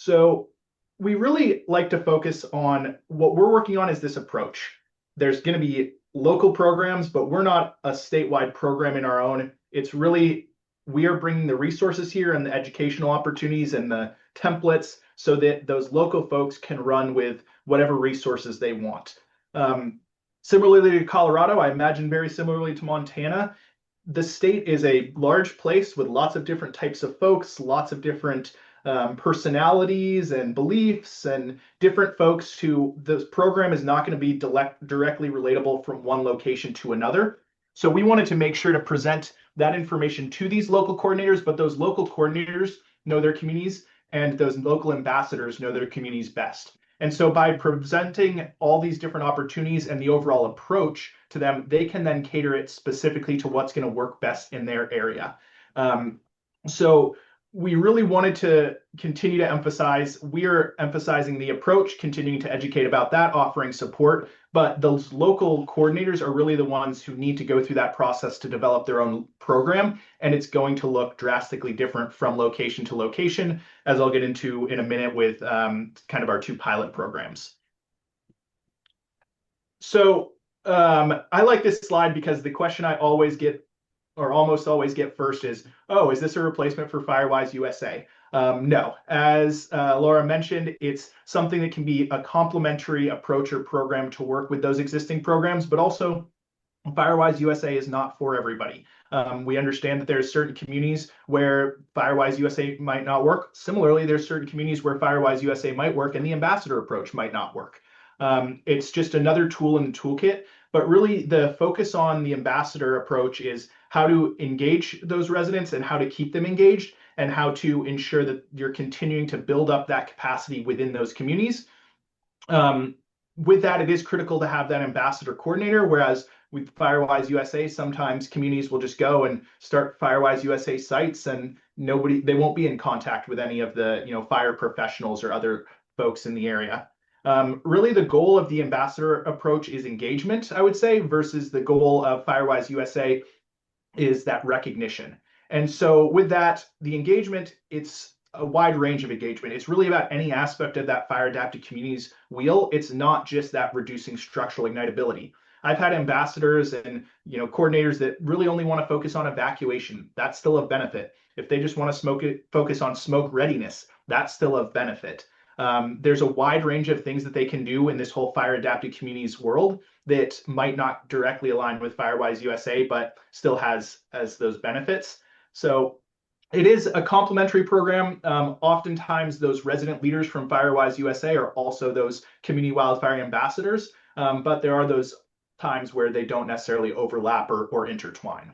So we really like to focus on what we're working on is this approach. There's going to be local programs, but we're not a statewide program in our own. It's really, we are bringing the resources here and the educational opportunities and the templates so that those local folks can run with whatever resources they want. Similarly to Colorado, I imagine very similarly to Montana, the state is a large place with lots of different types of folks, lots of different personalities and beliefs and different folks who this program is not going to be directly relatable from one location to another. So we wanted to make sure to present that information to these local coordinators, but those local coordinators know their communities and those local ambassadors know their communities best. And so by presenting all these different opportunities and the overall approach to them, they can then cater it specifically to what's going to work best in their area. So we really wanted to continue to emphasize, we're emphasizing the approach, continuing to educate about that, offering support, but those local coordinators are really the ones who need to go through that process to develop their own program, and it's going to look drastically different from location to location, as I'll get into in a minute with kind of our two pilot programs. So I like this slide because the question I always get or almost always get first is, oh, is this a replacement for Firewise USA? No, as Laura mentioned, it's something that can be a complementary approach or program to work with those existing programs, but also Firewise USA is not for everybody. We understand that there's certain communities where Firewise USA might not work. Similarly, there's certain communities where Firewise USA might work and the ambassador approach might not work. It's just another tool in the toolkit, but really the focus on the ambassador approach is how to engage those residents and how to keep them engaged and how to ensure that you're continuing to build up that capacity within those communities. With that, it is critical to have that ambassador coordinator, whereas with Firewise USA, sometimes communities will just go and start Firewise USA sites and they won't be in contact with any of the fire professionals or other folks in the area. Really, the goal of the ambassador approach is engagement, I would say, versus the goal of Firewise USA is that recognition. And so with that, the engagement, it's a wide range of engagement. It's really about any aspect of that fire adapted communities wheel. It's not just that reducing structural ignitability. I've had ambassadors and coordinators that really only want to focus on evacuation. That's still of benefit. If they just want to focus on smoke readiness, that's still of benefit. There's a wide range of things that they can do in this whole fire adapted communities world that might not directly align with Firewise USA, but still has those benefits. So it is a complementary program. Oftentimes those resident leaders from Firewise USA are also those community wildfire ambassadors, but there are those times where they don't necessarily overlap or intertwine.